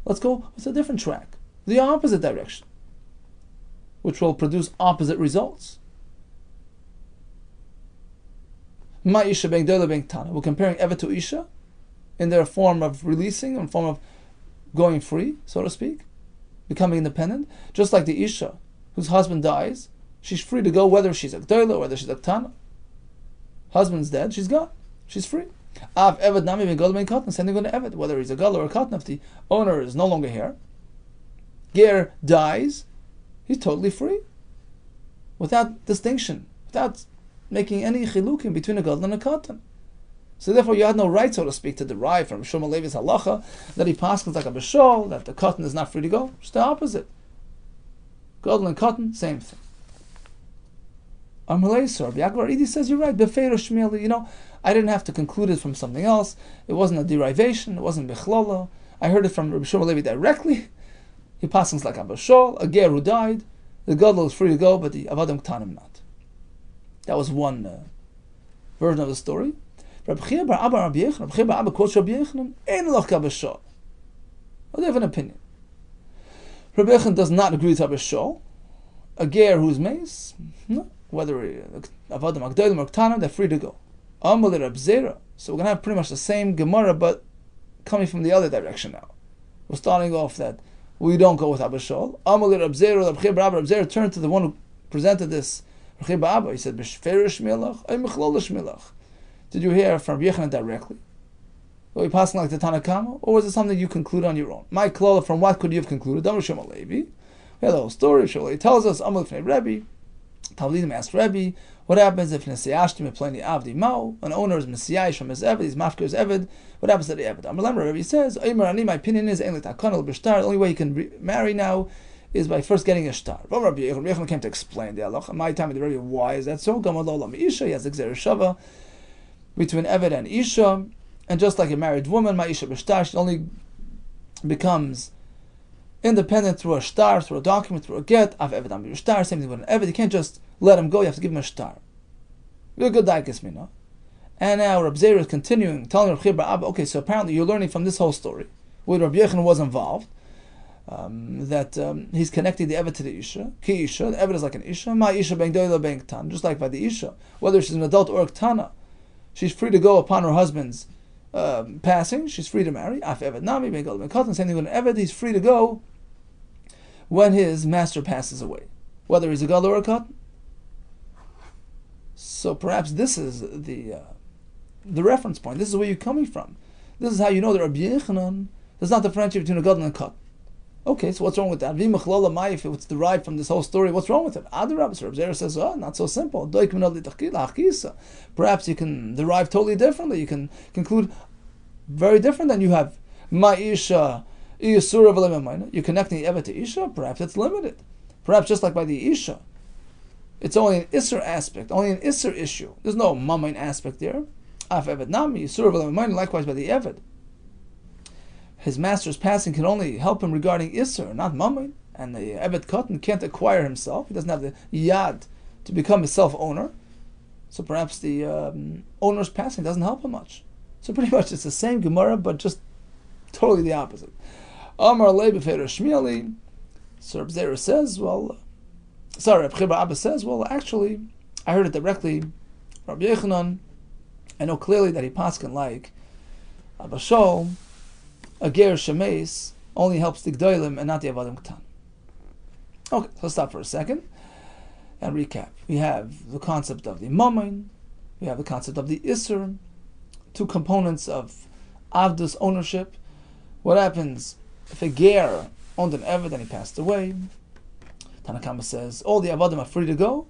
Let's go with a different track, the opposite direction. which will produce opposite results. Ma isha ben gdoila ben ktana. We're comparing Evet to Isha in their form of releasing, in form of going free, so to speak, becoming independent. Just like the Isha, whose husband dies, she's free to go whether she's a gdoila or whether she's a ktana. Husband's dead, she's gone. She's free. Av Evet nami ben gdoila ben katan. Same thing with Evet, whether he's a gdoila or a katan. If the owner is no longer here, Ger dies, he's totally free, without distinction, without making any chilukim between a gadol and a katan. So therefore, you had no right, so to speak, to derive from Shlomo Levi's halacha that he paskins like a b'shol, that the katan is not free to go. Just the opposite. Gadol and katan, same thing. Rabbi Yaakov Idi says, you're right, befeirosh shmieli. You know, I didn't have to conclude it from something else. It wasn't a derivation, it wasn't bichlala. I heard it from Rabbi Shlomo Levi directly. He paskins like a b'shol, a ger who died. The gadol is free to go, but the avadim ktanim not. That was one version of the story. Rabbi Chia bar Abba Rabbi Yehuda, Rabbi Chia bar Abba quotes Rabbi Yehuda, ein loch ka b'shol. Well, they have an opinion. Rabbi Yehuda does not agree with Rabbi Shol. A ger who's mace, no, whether avadim agdolim or ktanim, they're free to go. Amal Reb Zera. So we're going to have pretty much the same Gemara, but coming from the other direction now. We're starting off that we don't go with Abba Shol. Amal Reb Zera, Rabbi Chia bar Abba Reb Zera turned to the one who presented this. He said, "B'shferish milach, ay mechlolish milach." Did you hear from Yechanan directly? Were you passing like the Tanakama, or was it something you conclude on your own? My klola, from what could you have concluded? Don't Shlomo Levi. We had the whole story. Shlomo Levi tells us, "Amal fnei Rebbe." Talmidim asked Rebbe, "What happens if nesiyashtim pleni avdi mao? An owner is mesiyash from his eved, he's mafker his eved. What happens to the eved?" Amalem Rebbe says, "Omer ani, my opinion is ein l'takonel b'shtar. The only way you can marry now is by first getting a shtar." Rabbi Yehuda came to explain the halacha. My time with the Rebbe, why is that so? Gamad lo Isha, he has exer shava between Eved and Isha, and just like a married woman, my Isha b'shtar, she only becomes independent through a shtar, through a document, through a get. Av Eved am b'shtar, same thing with an Eved. You can't just let him go. You have to give him a shtar. You're a good daikis mina. And now Rabbi Zera is continuing, telling Rabbi Chia bar Abba, okay, so apparently you're learning from this whole story, where Rabbi Yehuda was involved. That he's connecting the Evet to the Isha. Ki Isha, the Evet is like an Isha. Ma Isha ben gdoila ben ktan, just like by the Isha. Whether she's an adult or a ktana, she's free to go upon her husband's passing. She's free to marry. Af Evet nami ben gdoila ben katan. Same thing with an Evet, he's free to go when his master passes away, whether he's a gadol or a katan. So perhaps this is the reference point. This is where you're coming from. This is how you know that Rabbi Yehuda does not differentiate between a gadol and a katan. Okay, so what's wrong with that? If it's derived from this whole story, what's wrong with it? Other Rabbi Zera says, not so simple. Perhaps you can derive totally differently. You can conclude very different than you have. You're connecting the Evet to Isha, perhaps it's limited. Perhaps just like by the Isha, it's only an Isser aspect, only an Isser issue. There's no Mamain aspect there. Likewise by the Evet. His master's passing can only help him regarding Isser, not Mammon. And the Evet Katan can't acquire himself. He doesn't have the Yad to become a self-owner. So perhaps the owner's passing doesn't help him much. So pretty much it's the same Gemara, but just totally the opposite. Amar le b'feirosh shmieli. So Rabbi Zera says, Rabbi Chia bar Abba says, actually, I heard it directly. Rabbi Yechanan, I know clearly that he paskin like Abba Shol. A ger shemeis only helps the gdoilim and not the avadim ktan. Okay, so let's stop for a second and recap. We have the concept of the mammon, we have the concept of the isser, two components of avdus ownership. What happens if a ger owned an eved and he passed away? Tanakama says all the avadim are free to go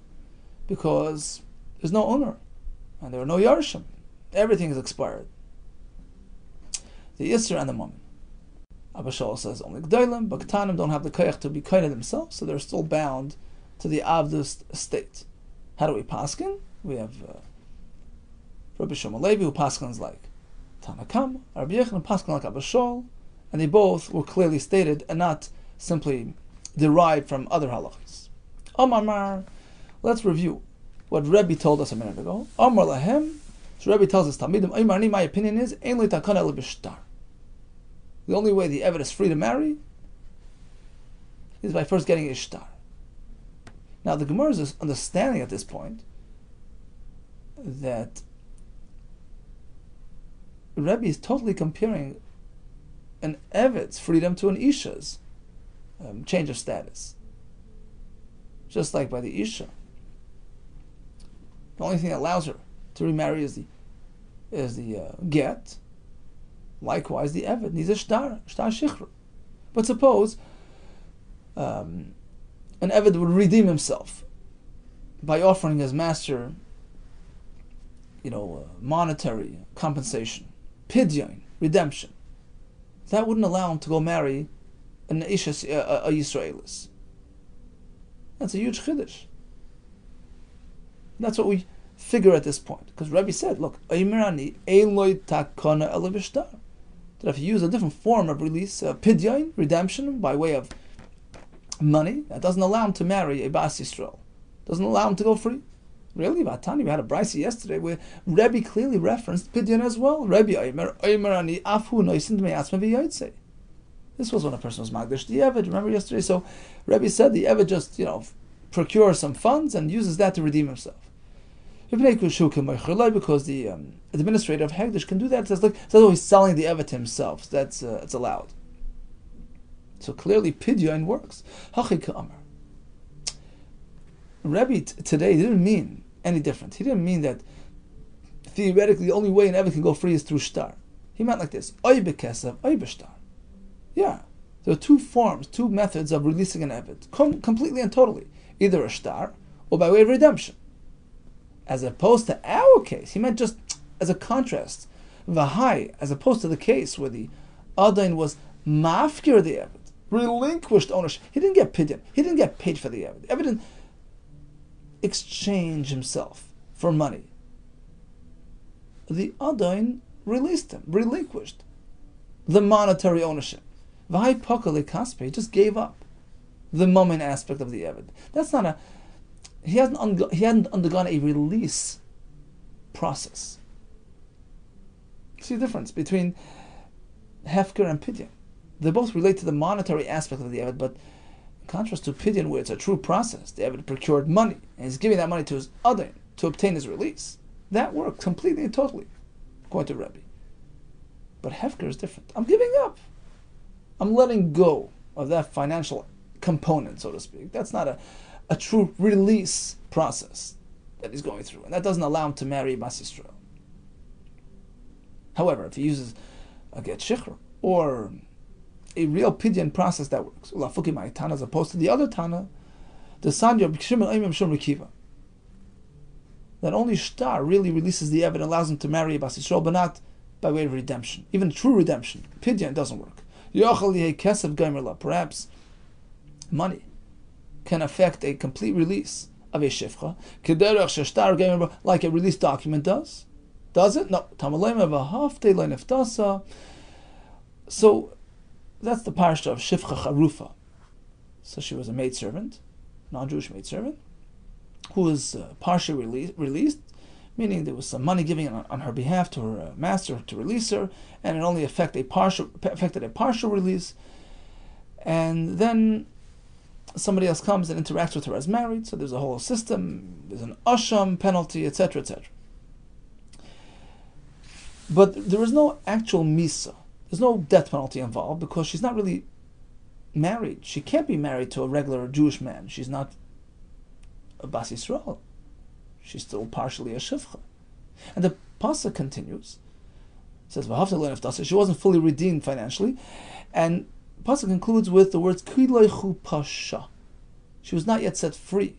because there's no owner and there are no yarshim. Everything is expired. The Isser and the Mammon. Abba Shol says only G'daylim, but Ktanim don't have the Koyach to be Koyach themselves, so they're still bound to the Avdus state. How do we paskin? We have Rabbi Shlomo Levi who paskins like Tanakam, Rabbi Yechanan paskin like Abba Shol, and they both were clearly stated and not simply derived from other halachas. Omar, let's review what Rebbe told us a minute ago. Omar lahem. So Rebbe tells us, Talmidim, my opinion is, ein li takana ele b'shtar. The only way the Eved is free to marry is by first getting a shtar. Now the Gemara is understanding at this point that Rebbe is totally comparing an Eved's freedom to an Isha's change of status. Just like by the Isha, the only thing that allows her to remarry is the get. Likewise, the Eved needs a shtar shichra. But suppose an Eved would redeem himself by offering his master, monetary compensation, pidyon, redemption. That wouldn't allow him to go marry an Isha, a Yisraelis. That's a huge chiddush. That's what we figure at this point. Because Rabbi said, look, that if you use a different form of release, pidyon, redemption, by way of money, that doesn't allow him to marry a Bas Yisrael. Doesn't allow him to go free. Really, Vatani, we had a brisa yesterday where Rebbe clearly referenced pidyon as well. This was when a person was magdish the Eved, remember yesterday? So Rebbe said the Eved just, procures some funds and uses that to redeem himself. Because the administrator of Hegdish can do that. It says, look, he's selling the Eved to himself. So that's it's allowed. So clearly pidyon works. Rebbe today didn't mean any different. He didn't mean that theoretically the only way an Eved can go free is through shtar. He meant like this: oy bekesav, oy b'shtar. Yeah, there are two methods of releasing an Eved, completely and totally, either a shtar or by way of redemption. As opposed to our case, he meant just as a contrast, v'hai, as opposed to the case where the Adain was mafkir the Eved, relinquished ownership. He didn't get pidyon. He didn't get paid for the Eved. The Eved didn't exchange himself for money. The Adain released him, relinquished the monetary ownership. V'hai pakale kaspe, he just gave up the moment aspect of the Eved. That's not he hadn't undergone a release process. See the difference between hefker and pidyon. They both relate to the monetary aspect of the Eved, but in contrast to pidyon, where it's a true process, the Eved procured money and he's giving that money to his Adain to obtain his release. That works completely and totally, according to Rebbe. But hefker is different. I'm giving up. I'm letting go of that financial component, so to speak. That's not a true release process that he's going through, and that doesn't allow him to marry Bas Yisrael. However, if he uses a get shichra or a real pidyon process, that works. Ulafuki ma'itana, as opposed to the other tana, the sanya b'kshim e'imim shum rekiva, that only shtar really releases the Eved and allows him to marry Bas Yisrael, but not by way of redemption. Even true redemption, pidyon, doesn't work. Perhaps money can affect a complete release of a shifcha, like a release document does. Does it? No. So that's the parsha of Shifcha Charufa. So she was a maidservant, non-Jewish maidservant, who was partially released, meaning there was some money given on her behalf to her master to release her, and it only affected a partial release. And then somebody else comes and interacts with her as married, so there's a whole system, there's an asham penalty, etc., etc. But there is no actual misa. There's no death penalty involved because she's not really married. She can't be married to a regular Jewish man. She's not a Bas Yisrael. She's still partially a shivcha. And the pasuk continues. It says, she wasn't fully redeemed financially. And pasuk concludes with the words, pasha. She was not yet set free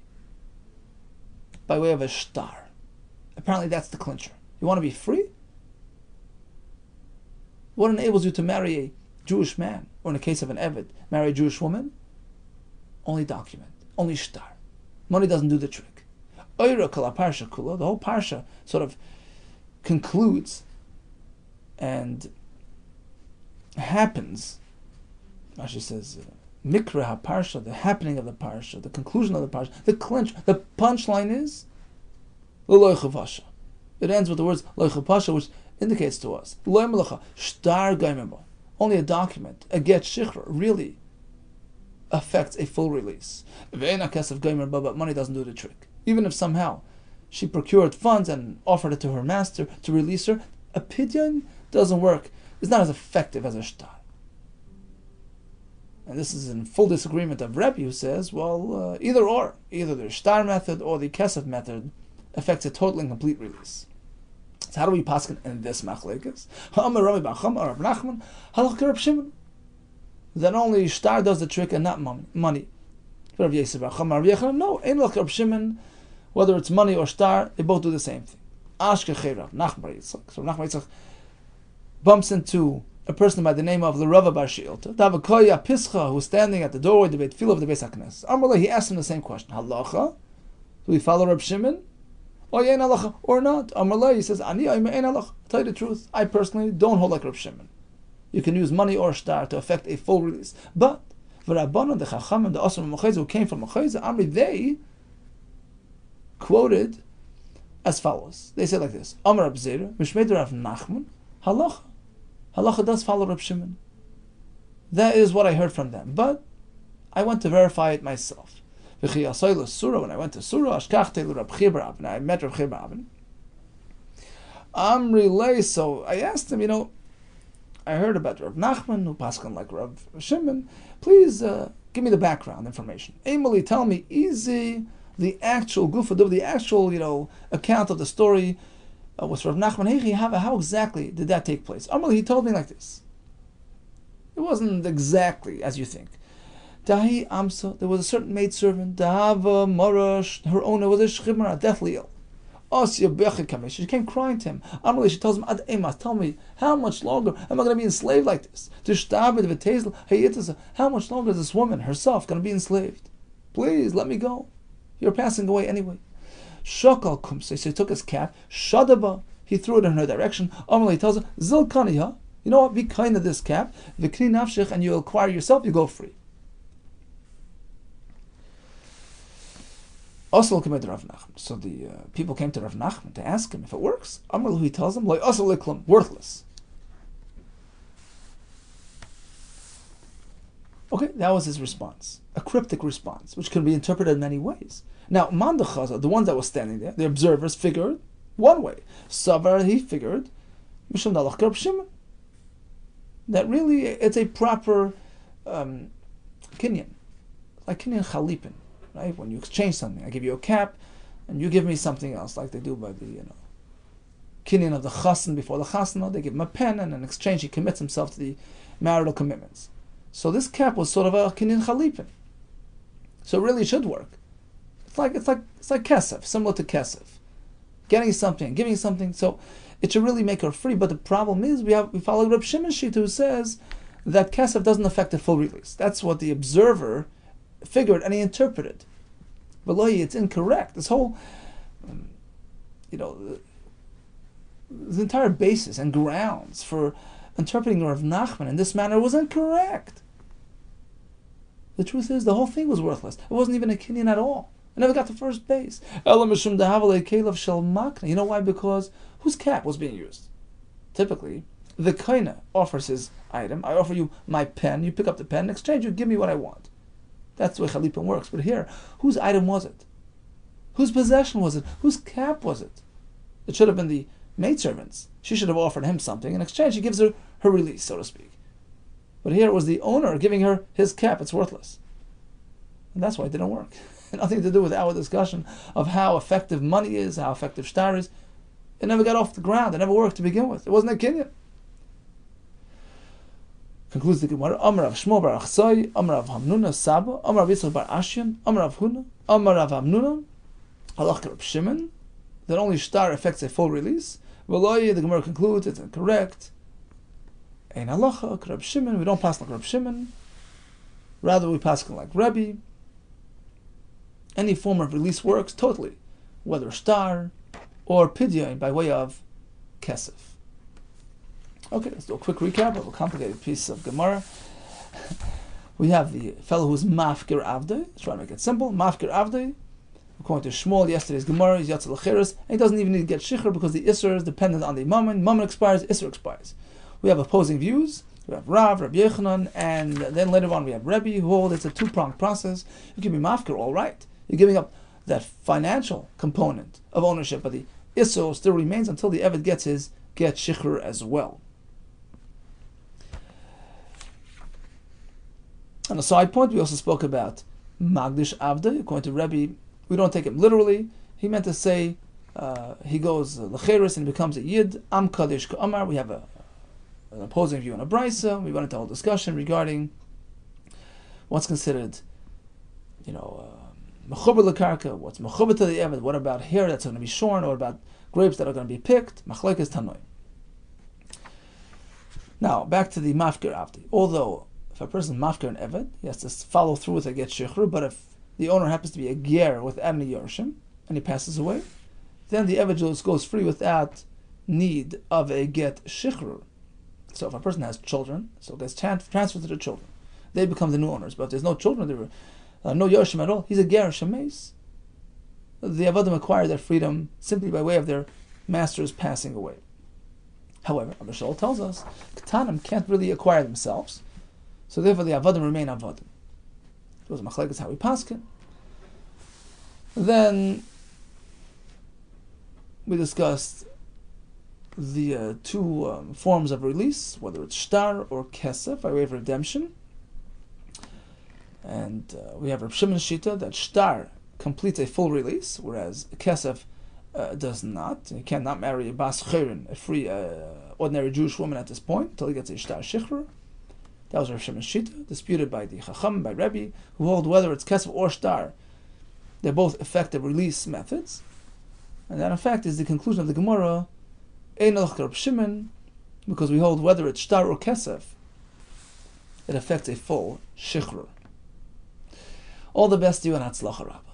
by way of a shtar. Apparently that's the clincher. You want to be free? What enables you to marry a Jewish man, or in the case of an Eved, marry a Jewish woman? Only document, only shtar. Money doesn't do the trick. The whole parsha sort of concludes and happens. Rashi says, Mikra ha-parsha, the happening of the parsha, the conclusion of the parsha, the clinch, the punchline is L'loy chavasha. It ends with the words L'loy chavasha, which indicates to us only a document, a get shichra, really affects a full release. But money doesn't do the trick. Even if somehow she procured funds and offered it to her master to release her, a pidyon doesn't work. It's not as effective as a shtar. And this is in full disagreement of Rebbe, who says, well, either the shtar method or the kesef method affects a total and complete release. So how do we paskin in this machlekes? That only shtar does the trick and not money. No, whether it's money or shtar, they both do the same thing. So Nachman Yitzchak bumps into a person by the name of the Rava Bar Sheilta, Davakoya Pischa, who's standing at the doorway of the Beit Tefillah of the Beis HaKnesses. Amalei, he asked him the same question. Halacha? Do we follow Reb Shimon? Or yen halacha? Or not? Amalei, he says, Ani ein halacha. I'll tell you the truth, I personally don't hold like Reb Shimon. You can use money or shtar to effect a full release. But, V'Rabbanan, the Chachamim, the Osram Mechayza, who came from Mechayza, Amri, they quoted as follows. They said like this, Amar Rab Zera, Mishmei Rav Nachman, halacha. Halacha does follow Reb Shimon. That is what I heard from them. But I went to verify it myself. When I went to Surah, and I met Reb Chir Amri, so I asked him, I heard about Reb Nachman, who paskan like Reb Shimon. Please give me the background information. Emily, tell me, easy, the actual gufa, the actual, account of the story was Rav Nachman. How exactly did that take place? He told me like this. It wasn't exactly as you think. Dahi Amsa, there was a certain maidservant, Dahava Marash, her owner was a shchimar, deathly ill. She came crying to him. She tells him, Ad Emas, tell me, how much longer am I going to be enslaved like this? How much longer is this woman herself going to be enslaved? Please, let me go. You're passing away anyway. Shokal kumse, so he took his cap, Shadaba, he threw it in her direction. He tells her, Zilkaniha, you know what, be kind to this cap, Vikni nafshich, and you acquire yourself, you go free. So the people came to Rav Nachman to ask him if it works. He tells them, worthless. Okay, that was his response. A cryptic response, which can be interpreted in many ways. Now, Mandachaza, the ones that were standing there, the observers figured one way. Savar, he figured, Mishum Dalach Reb Shimon. That really, it's a proper kinyan. Like kinyan chalipin, right? When you exchange something, I give you a cap, and you give me something else, like they do by the, kinyan of the chassan before the chassan. They give him a pen, and in exchange he commits himself to the marital commitments. So this cap was sort of a kinyan chalipin. So it really should work. It's like kesef, similar to kesef. Getting something, giving something, so it should really make her free. But the problem is we follow Reb Shimon Shita, who says that kesef doesn't affect the full release. That's what the observer figured and he interpreted. But it's incorrect. This whole the entire basis and grounds for interpreting Rav Nachman in this manner was incorrect. The truth is, the whole thing was worthless. It wasn't even a kinyan at all. I never got to first base. You know why? Because whose cap was being used? Typically, the koine offers his item. I offer you my pen. You pick up the pen. In exchange, you give me what I want. That's the way chalipin works. But here, whose item was it? Whose possession was it? Whose cap was it? It should have been the maidservant's. She should have offered him something. In exchange, he gives her her release, so to speak. But here it was the owner giving her his cap. It's worthless. And that's why it didn't work. Nothing to do with our discussion of how effective money is, how effective shtar is. It never got off the ground. It never worked to begin with. It wasn't a kinyan. Concludes the Gemara. Amar Rav Shmuel bar Achsai, Amar Rav Hamnuna Saba, Amar Rav Yitzchak bar Ashyan, Amar Rav Huna, Amar Rav Hamnuna, Halach Reb Shimon, that only shtar affects a full release. V'loy, the Gemara concludes it's incorrect. Ein halacha Reb Shimon. We don't pass like Reb Shimon. Rather, we pass like Rebbe. Any form of release works totally, whether shtar or pidyon by way of kesef. Okay, let's do a quick recap of a complicated piece of Gemara. We have the fellow who's mafkir avdei. Let's try to make it simple. Mafkir avdei. According to Shmuel, yesterday's Gemara, he's yatzel l'cheres, and he doesn't even need to get shichur because the isser is dependent on the mammon. Mammon expires, isser expires. We have opposing views. We have Rav, Rabbi Yehuda, and then later on we have Rebbe who hold it's a two-pronged process. You can be mafkir, all right. You're giving up that financial component of ownership, but the issur still remains until the Eved gets his get shichr as well. On a side point, we also spoke about Magdish Avda. According to Rebbe, we don't take him literally. He meant to say he goes lecheres and becomes a yid. Am kadesh ka'amar. We have an opposing view on a brisa. We went into a whole discussion regarding what's considered, mechuber lekarka, what's mechuber to the eved. What about hair that's going to be shorn, or about grapes that are going to be picked? Machlekes tanoi. Now back to the mafkir avdi. Although if a person is mafkir an eved, he has to follow through with a get shichr. But if the owner happens to be a ger without any yorshim and he passes away, then the eved just goes free without need of a get shichr. So if a person has children, so it gets transferred to the children, they become the new owners. But if there's no children, there are no yorshim at all, he's a ger shemeis. The avadim acquire their freedom simply by way of their masters passing away. However, Rabbi Shaul tells us Ketanim can't really acquire themselves, so therefore the avadim remain avadim. It was machlekes how we paskin. Then we discussed the two forms of release, whether it's shtar or kesef by way of redemption. And we have Reb Shimon's shita that shtar completes a full release, whereas kesef does not. You cannot marry a bas chayrin, a free, ordinary Jewish woman at this point, until he gets a shtar shichr. That was Reb Shimon's shita, disputed by the Chacham, by Rebbe, who hold whether it's kesef or shtar, they're both effective release methods. And that, in fact, is the conclusion of the Gemara, Ein Elach Reb Shimon, because we hold whether it's shtar or kesef, it affects a full shichr. All the best to you and Hatzlacha, Rab.